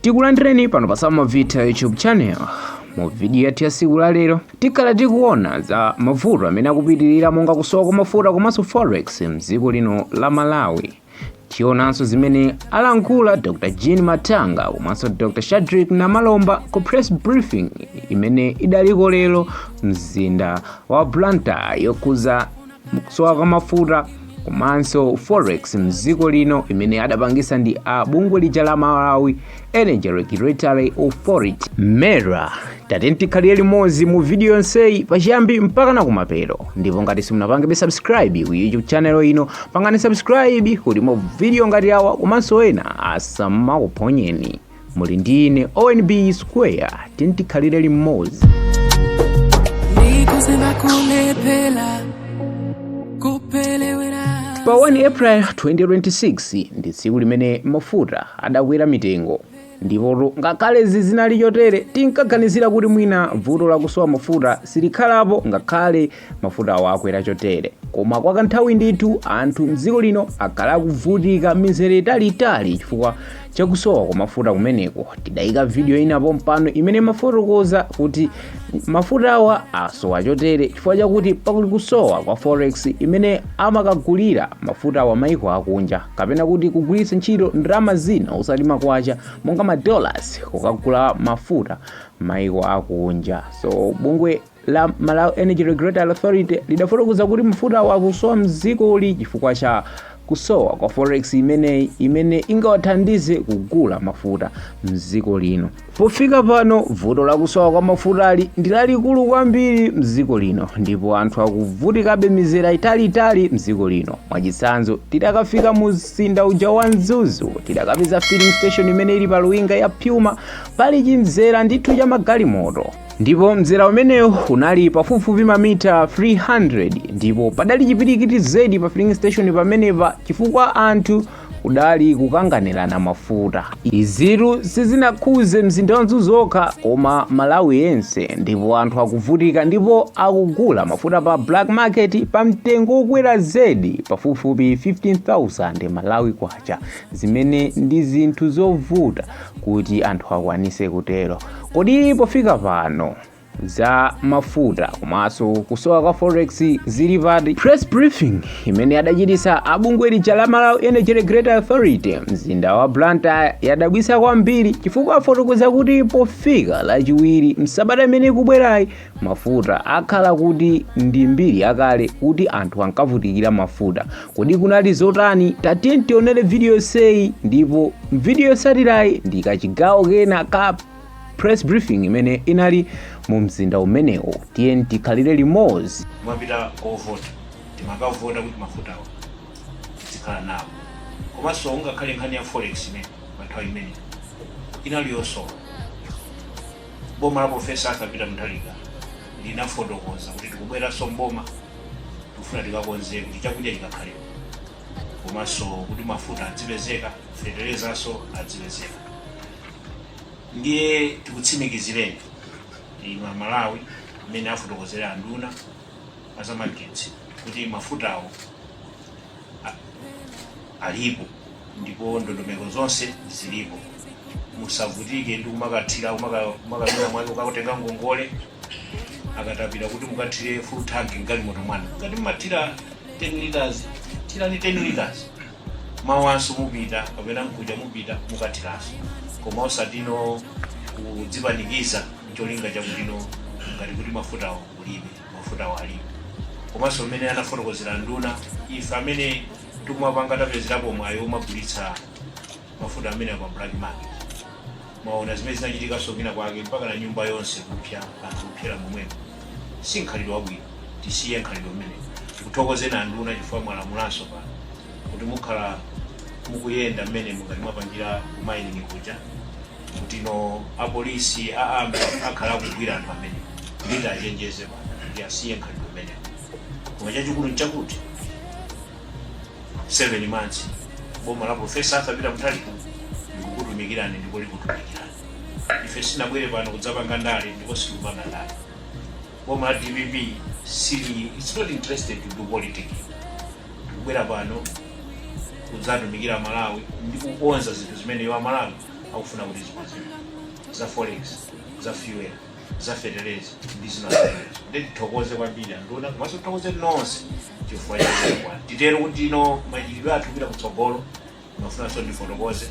Tikulandireni pano pa Samavita YouTube channel. Mu video yathu ya siku la lero tikhala tikuona za mavuto amene akupitirira monga kusowa kwa mafuta komanso forex mdziko lino la Malawi. Tionanso zimene alankhula Dr. Jean Matanga komanso Dr. Shadrack Namalomba ku press briefing imene idaliko lero mzinda wa Blantyre yokuza kusowa kwa mafuta komanso forex mdziko lino imene adapangisa ndi bungwe lija la Malawi Energy Regulatory Authority MERA. Tikhalire limodzi mu video yonseyi pachiyambi mpaka na kumapeto, ndipo ngati simunapangebe subscribe ku YouTube channel ino pangani subscribe kuti mu video ngati awa komanso ena asamakuponyeni. Muli ndi ine ONB Square, tikhalire limodzi. Pa 1 April 2026 ndi tsiku limene mafuta adakwera mitengo, ndipo ngakhale zinali chotere tinkaganizira kuti mwina vuto la kusowa mafuta silikhalapo ngakhale mafuta awo akwera chotere. Koma kwa kanthawi ndithu anthu mdziko lino akhala kuvutika mizere italiitali chifukwa chakusowa kwa mafuta kumeneko. Tidayika video inapo mpano imene mafotokoza kuti mafuta awa asowa chotere chifukwa chakuti pakuli kusowa kwa forex imene amakagulira mafuta awa maiko akunja, kapena kuti kugulitsa ntchito ndalama zina osati makwacha monga $, kukagula mafuta maiko akunja. So bungwe la Malawi Energy Regulatory Authority lidafotokoza kuti mafuta awa akusowa mdziko li chifukwa cha kusowa kwa forex imene ingawathandize kugula mafuta mdziko lino. Pofika pano vuto la kusowa kwa mafuta ndi lalikulu kwambiri mdziko lino, ndipo anthu akuvutikabe mizera italiitali mdziko lino. Mwachitsanzo tidakafika mu mzinda uja wa Mzuzu, tidakapeza filling station imene ili pa Luwinga ya Puma pali chimzera ndithu cha magalimoto, ndipo mzera umeneyo unali pafupifupi mamita 300, ndipo padali chipirikiti zedi pa filling station pamenepa chifukwa anthu udali kukanganirana mafuta. Izitu sizinakhuze mzinda wa Mzuzu okha koma Malawi yense, ndipo anthu akuvutika ndipo akugula mafuta pa black market pa mtengo okwera zedi pafupifupi 15,000 Malawi kwacha, zimene ndi zinthu zovuta kuti anthu akwanise kutero. Kodi pofika pano za mafuta komanso kusowa kwa forex zili pati? Press briefing imene adachitisa abungwe lija la Malawi Energy Regulatory Authority mzinda wa Blantyre yadabwisa kwambiri chifukwa afotokoza kuti pofika lachiwiri msabata imene kubwerayi mafuta akhala kuti ndi mbiri yakale kuti anthu ankavutikira mafuta. Kodi kunali zotani? Tatiye tionere video seyi, ndipo video yotsatirayi ndi kachigawo kena ka press briefing imene inali mu mzinda umenewo. Tiye tikhalire limodzi. Mapita ovota timakavota kuti mafuta awo tizikhala nawo, komanso ungakhale nkhani ya forex imene panthawi imene inali yosowa. Boma la Profesa Arthur Mutharika linafotokoza kuti tikubweranso mboma tikufuna tikakonze kuti chakudya chikakhalepo, komanso kuti mafuta adzipezeka, feterezanso adzipezeka. Ndiye tikutsimikizireni inu Malawi amene afotokozera anduna azamagetsi kuti mafutawo alipo ndipo ndondomeko zonse zilipo. Musavutike ndi kumakathira kumakamira mwanu ukatenga ngongole akatapita kuti mukathire full tank ngalimoto mwanu. Ngati mumathira 10 liters, tirani 10 liters. Mawanso mupita kapena mkuja mupita mukathiranso, koma osatino kudzipanikiza cholinga chakutino ngati kuti mafutawo kulibe, mafutawo alipo. Komanso mmene anafotokozera nduna, ife amene tikumapanga tapezerapo mwayo omagulitsa mafuta amene pa black market, maona zimene zinachitika sokina kwake mpaka na nyumba yonse kupya, anthu kupyera momwemo. Si nkhalidwe wabwino, tisiye nkhalidwe umene. Tikuthokozeni anduna chifukwa mwalamulanso pano kuti mukhala mukuyenda mmene mukati mwapangira kumayiningi kuja, kuti no apolisi aambe akhala kugwira anthu amene ndita achenjeze pano kuti asiye nkhalidwe umene. Koma chachikulu nchakuti 7 months boma la Profesa Arthur Mutharika likukutumikirani ndipo likutumikirani. Ife sinabwere pano kudzapanga ndale ndipo sitikupanga ndale. Boma la DPP it's not interested to do politics. Tikubwera pano kudzatumikira Malawi ndi kukonza zinthu zimene wa Malawi akufuna kuti zikwezera za forex, za fuel, za fertilizer ndi zina ndi tithokoze kwambiri ndona komanso tithokoze nonse chifukwa chakwa titero kuti ino machitidwe athu kupita kutsogolo mafunanso ndifotokoze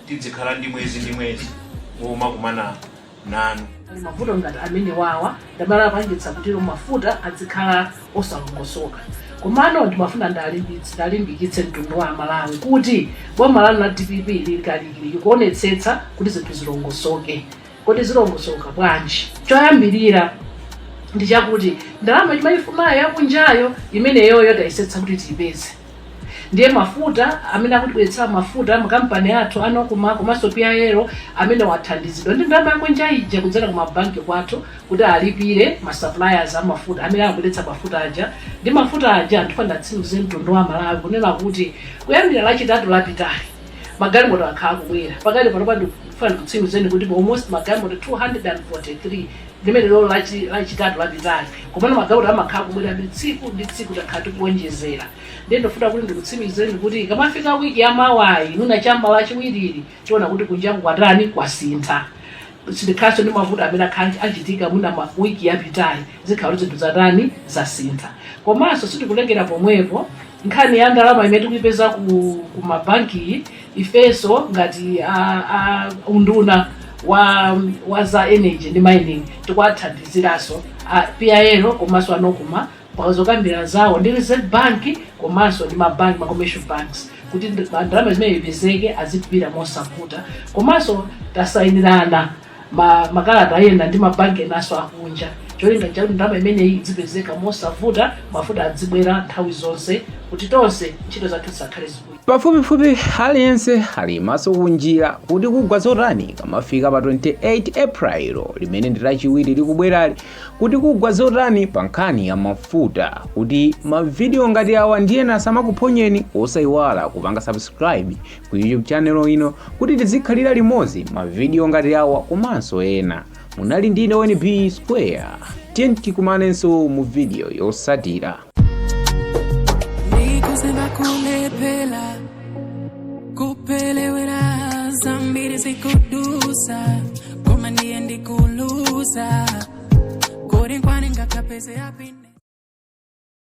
tizikhala ndi mwezi womakumana nanu. Mafuta ngati amene wawa ndamala apangitsa kuti mafuta azikhala osalongosoka. Komano ndimafuna ndalimbikitse mtundu wa Malawi kuti boma lanu la DPP likalikili kuonetsetsa kuti zinthu zilongosoke. Kuti zilongosoka bwanji. Choyambirira ndi chakuti ndalama imayifunayo yakunjayo imeneyo yotayisetsa kuti tiyipeze. Ndiye mafuta amene akutibweretsa mafuta makampani athu anokuma komanso PIL amene wathandizidwa ndi ndalama yakunja ija kudzera ku mabanki kwathu kuti alipire ma suppliers amafuta amene akubweretsa mafuta aja ndi mafuta aja ndifuna tsiluze mtundu wa Malawi kunena kuti kuyambira lachitatu lapitali magalimoto akhala kubwera pakali panopa ndifuna kutsiluze kuti almost magalimoto 243 limene lolo lachitatu lapitali komano magalimoto amakhala kubwera tsiku ndi tsiku takhala tikuonjezera. Ndofuna kuti ndikutsimikizeni kuti kamafika wiki ya mawayi nuna chamba lachiwiriri tiona kuti kunjangu kwatani kwasintha. Sindikhaso ndi mafuta amene achitika muna wiki yapitayi zikhala zinthu zatani zasintha. Komanso sitikulengera pomwepo nkhani ya ndalama imene tikuyipeza ku mabanki ifeso ngati unduna wa za energy ndi mining tikwathandiziraso PIL komanso anokuma pakazokambira zawo ndi Reserve Bank komanso ndi mabanki ma commercial banks kuti ndalama zimene ipezeke azipita mosavuta komanso tasayinirana makalata ayenda ndi mabanki naso akunja cholinga chakuti ndalama imeneyi izipezeka mosavuta mafuta azibwera nthawi zonse kuti tonse ntchito zathu zisakhale zibwino. Pafupifupi aliyense ali maso kunjira kuti kugwa zotani kamafika pa 28 April limene ndi lachiwiri likubwerali kuti kugwa zotani pa nkhani ya mafuta kuti mavidiyo ngati awa ndiyena asamakuphonyeni osayiwala kupanga subscribe ku YouTube channel ino kuti tizikhalira limodzi mavidiyo ngati awa komanso ena. Munali ndine ONB Square tiyeni tikumanenso mu video yotsatira. Kupelewera zambiri zikudusa koma ndiye ndikuluza kodi nkwane ngakapeze yapine.